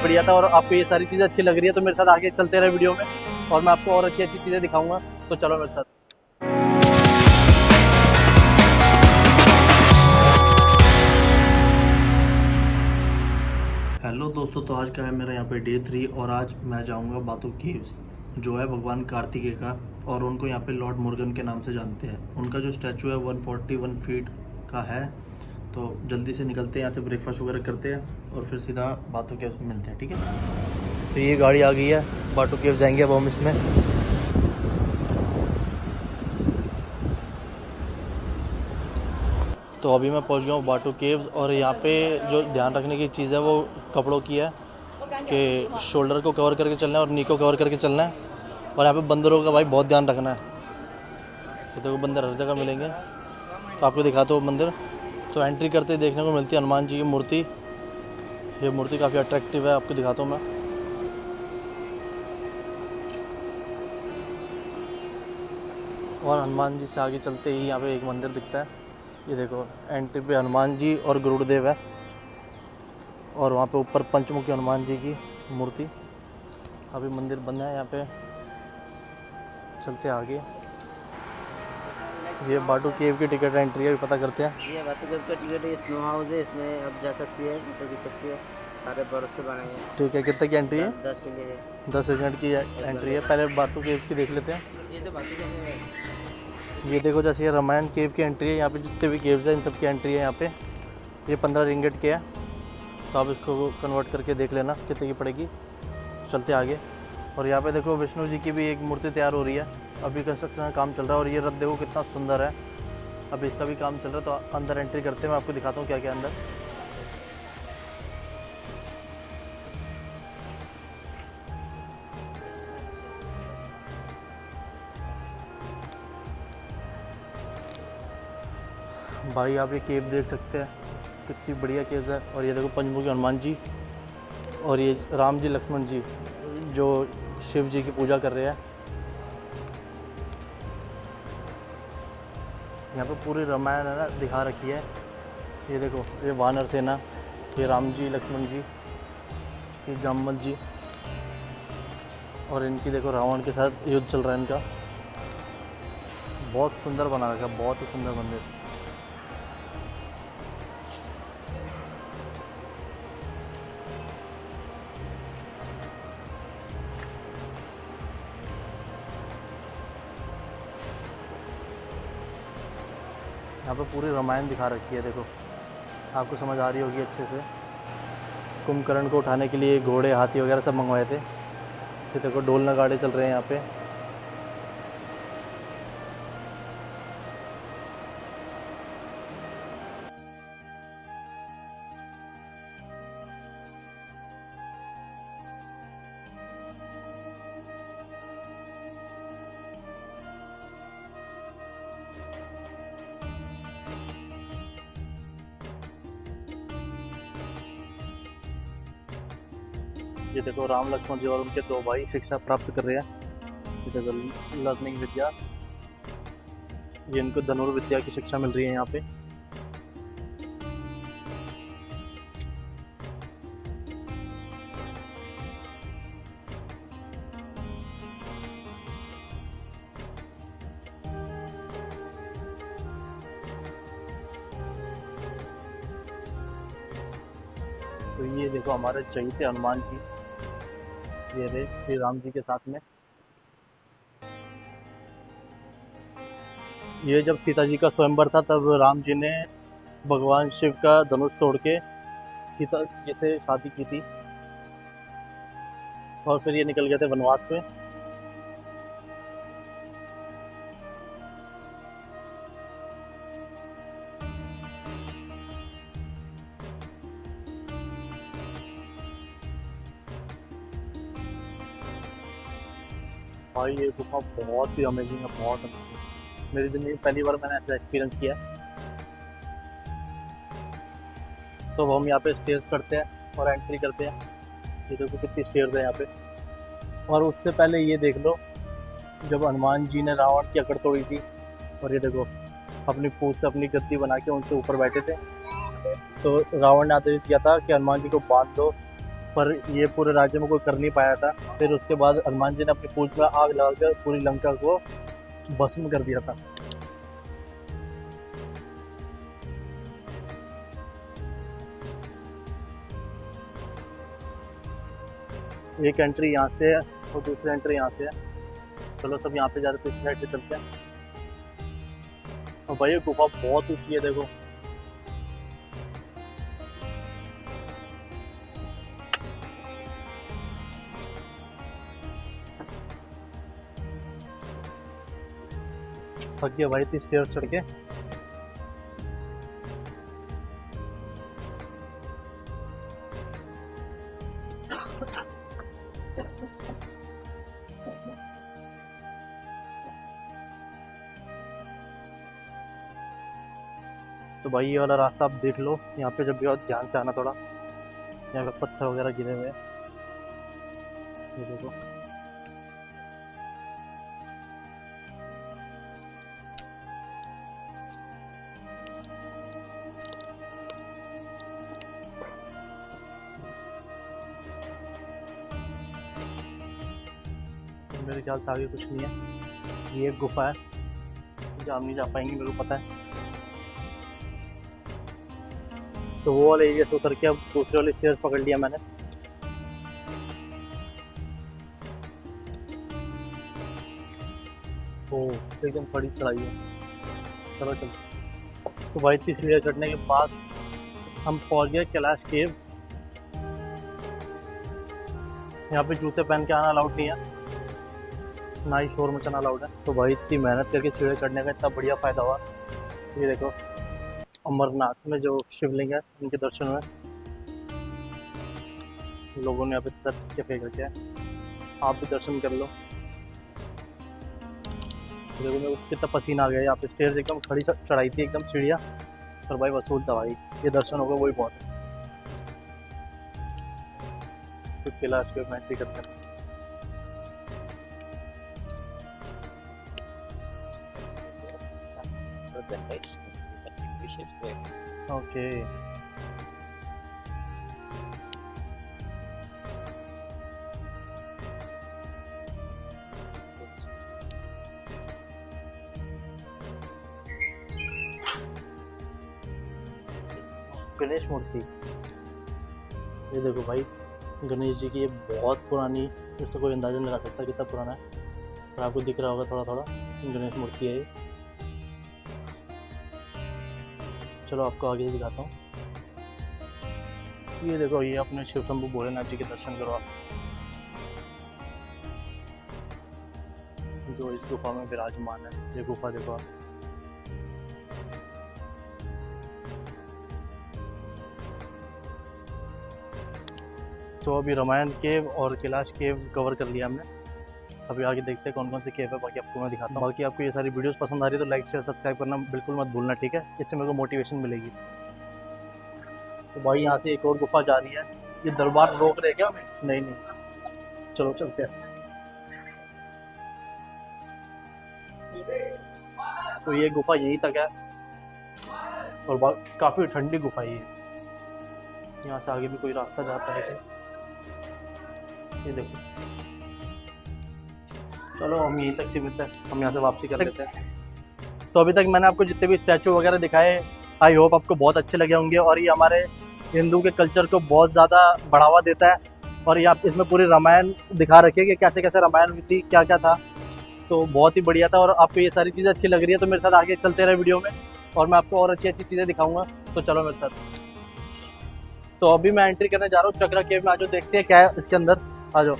बढ़िया था और आपको ये सारी चीज़ें अच्छी लग रही है तो मेरे साथ आगे चलते रहे वीडियो में और मैं आपको और अच्छी अच्छी चीज़ें दिखाऊंगा। तो चलो मेरे साथ। हेलो दोस्तों, तो आज का है मेरा यहाँ पे डे 3 और आज मैं जाऊँगा बातू केव्स, जो है भगवान कार्तिकेय का, और उनको यहाँ पे लॉर्ड मुर्गन के नाम से जानते हैं। उनका जो स्टैचू है 141 फीट का है। तो जल्दी से निकलते हैं यहाँ से, ब्रेकफास्ट वगैरह करते हैं और फिर सीधा बातू केव्स में मिलते हैं, ठीक है। तो ये गाड़ी आ गई है, बातू केव्स जाएंगे अब हम इसमें। तो अभी मैं पहुंच गया हूँ बाटू केव्स और यहाँ पे जो ध्यान रखने की चीज़ है वो कपड़ों की है कि शोल्डर को कवर करके चलना है और नी को कवर करके चलना है। और यहाँ पे बंदरों का भाई बहुत ध्यान रखना है। ये देखो बंदर हर जगह मिलेंगे। तो आपको दिखाता हूँ मंदिर। तो एंट्री करते ही देखने को मिलती है हनुमान जी की मूर्ति। ये मूर्ति काफ़ी अट्रैक्टिव है, आपको दिखाता हूँ मैं। और हनुमान जी से आगे चलते ही यहाँ पे एक मंदिर दिखता है। ये देखो एंट्री पे हनुमान जी और गरुड़देव है और वहाँ पे ऊपर पंचमुखी हनुमान जी की मूर्ति। अभी मंदिर बंद है यहाँ पे, चलते आगे। ये बाटू केव की टिकट एंट्री है, पता करते हैं। ये बाटू केव का टिकट है, स्नो हाउस है, इसमें अब जा सकती है, फोटो खींच सकती है, सारे बर्फ से बनाए हैं। ठीक है, कितने की एंट्री है? 10 मिनट है। 10 मिनट की एंट्री है। पहले बाटू केव की देख लेते हैं। ये तो बाटू केव है। ये देखो जैसे ये रामायण केव की एंट्री है। यहाँ पे जितने भी केव्स हैं इन सब की एंट्री है यहाँ पे। ये 15 रिंगट के है, तो आप इसको कन्वर्ट करके देख लेना कितने की पड़ेगी। चलते आगे। और यहाँ पे देखो विष्णु जी की भी एक मूर्ति तैयार हो रही है। अभी कंस्ट्रक्शन का काम चल रहा है और ये रथ देखो कितना सुंदर है। अभी इसका भी काम चल रहा है। तो अंदर एंट्री करते हैं, मैं आपको दिखाता हूँ क्या क्या अंदर। भाई आप ये केव देख सकते हैं, कितनी बढ़िया केव है। और ये देखो पंचमुखी हनुमान जी और ये राम जी लक्ष्मण जी जो शिव जी की पूजा कर रहे हैं। यहाँ पे पूरी रामायण है ना दिखा रखी है। ये देखो ये वानर सेना, ये राम जी लक्ष्मण जी, ये जामवंत जी, और इनकी देखो रावण के साथ युद्ध चल रहा है इनका। बहुत सुंदर बना रखा है, बहुत ही सुंदर मंदिर। यहाँ पे पूरी रामायण दिखा रखी है, देखो आपको समझ आ रही होगी अच्छे से। कुंभकर्ण को उठाने के लिए घोड़े हाथी वगैरह सब मंगवाए थे। ये देखो ढोल नगाड़े चल रहे हैं यहाँ पे। ये देखो राम लक्ष्मण जी और उनके 2 भाई शिक्षा प्राप्त कर रहे हैं। ये देखो लर्निंग विद्या, ये इनको धनुर्विद्या की शिक्षा मिल रही है यहाँ पे। तो ये देखो हमारे चहीते हनुमान जी, ये रहे श्री राम जी के साथ में। ये जब सीता जी का स्वयंवर था तब राम जी ने भगवान शिव का धनुष तोड़ के सीता जी से शादी की थी और फिर ये निकल गए थे वनवास में। भाई ये गुफा बहुत ही अमेजिंग है, बहुत अमेजिंग। मेरी ज़िंदगी में पहली बार मैंने ऐसा एक्सपीरियंस किया। तो हम यहाँ पे स्टेज करते हैं और एंट्री करते हैं। ये देखो कितनी स्टेयर्स है यहाँ पे। और उससे पहले ये देख लो जब हनुमान जी ने रावण की अकड़ तोड़ी थी, और ये देखो अपनी पूंछ से अपनी गद्दी बना के उनके ऊपर बैठे थे। तो रावण ने आदेश दिया था कि हनुमान जी को बांध दो पर ये पूरे राज्य में कोई कर नहीं पाया था। फिर उसके बाद हनुमान जी ने अपनी पूंछ में आग लगाकर पूरी लंका को भस्म कर दिया था। एक एंट्री यहाँ से है और दूसरी एंट्री यहाँ से है। चलो सब यहाँ पे जा रहे थे, इस साइड से चलते हैं। और भाई ये गुफा बहुत ऊंची है, देखो। थक गया भाई इतनी स्टेयर्स चढ़ के। तो भाई ये वाला रास्ता आप देख लो, यहाँ पे जब भी और ध्यान से आना थोड़ा। यहाँ पे पत्थर वगैरह गिरे हुए हैं, ये देखो। मेरे ख्याल से आगे कुछ नहीं है, ये एक गुफा है जहाँ हम नहीं जा पाएंगे, मेरे को पता है। तो वो वाले एरिया से उतर के अब दूसरे वाले स्टेयर्स पकड़ लिया मैंने। ओ एकदम बड़ी चढ़ाई है। चलो चलो। तो भाई इतनी सीढ़ियाँ चढ़ने के बाद हम पहुंच गए कैलाश केव। यहाँ पे जूते पहन के आना अलाउड नहीं है, ना ही शोर मचाना अलाउड है। तो भाई इतनी मेहनत करके सीढ़ियाँ चढ़ने का इतना बढ़िया फ़ायदा हुआ। ये देखो अमरनाथ में जो शिवलिंग है उनके दर्शन हुए। लोगों ने यहाँ पे तरस के फेंक रखे हैं, आप भी दर्शन कर लो। देखो मेरे को कितना पसीना आ गया। यहाँ पे स्टेयर्स एकदम खड़ी चढ़ाई थी, एकदम सीढ़ियाँ। पर भाई वसूल था भाई, ये दर्शन होगा वही बहुत है। तो कैलाश के में एंट्री करते हैं। ओके गणेश मूर्ति, ये देखो भाई गणेश जी की। ये बहुत पुरानी, इसका कोई अंदाजा नहीं लगा सकता कितना पुराना है, पर आपको दिख रहा होगा थोड़ा थोड़ा। गणेश मूर्ति है ये। चलो आपको आगे दिखाता हूँ। ये देखो ये अपने शिव शंभू भोलेनाथ जी के दर्शन करो आप, जो इस गुफा में विराजमान है। ये गुफा देखो आप। तो अभी रामायण केव और कैलाश केव कवर कर लिया हमने। अभी आगे देखते हैं कौन कौन से केव है, बाकी आपको मैं दिखाता हूँ। बाकी आपको ये सारी वीडियोस पसंद आ रही है तो लाइक शेयर सब्सक्राइब करना बिल्कुल मत भूलना, ठीक है। इससे मेरे को मोटिवेशन मिलेगी। तो भाई यहाँ से एक और गुफा जा रही है। ये दरबार रोक रहे क्या? नहीं नहीं, चलो चलते हैं। तो ये गुफा यहीं तक है और काफ़ी ठंडी गुफा है ये। यहाँ से आगे भी कोई रास्ता जाता है क्या? ये देखो। चलो हम यहीं तक सीमित है, हम यहाँ से वापसी कर लेते हैं। तो अभी तक मैंने आपको जितने भी स्टैचू वगैरह दिखाए, आई होप आपको बहुत अच्छे लगे होंगे। और ये हमारे हिंदू के कल्चर को बहुत ज़्यादा बढ़ावा देता है। और ये आप इसमें पूरी रामायण दिखा रखी है कि कैसे कैसे रामायण हुई थी, क्या क्या था। तो बहुत ही बढ़िया था। और आपको ये सारी चीज़ें अच्छी लग रही है तो मेरे साथ आगे चलते रहे वीडियो में, और मैं आपको और अच्छी अच्छी चीज़ें दिखाऊंगा। तो चलो मेरे साथ। तो अभी मैं एंट्री करने जा रहा हूँ चक्रा केव में। आ जाओ, देखते हैं क्या है इसके अंदर। आ जाओ।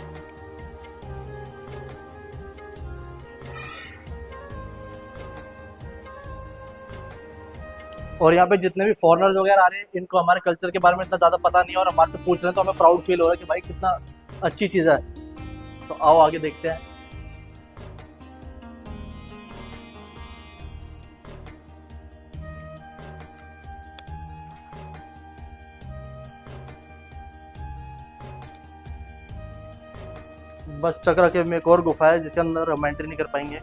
और यहाँ पे जितने भी फॉरेनर्स वगैरह आ रहे हैं, इनको हमारे कल्चर के बारे में इतना ज़्यादा पता नहीं है और हमारे से पूछ रहे हैं, तो हमें प्राउड फील हो रहा है कि भाई कितना अच्छी चीज़ है। तो आओ आगे देखते हैं। बस चक्रा केव में एक और गुफा है जिसके अंदर हम एंट्री नहीं कर पाएंगे।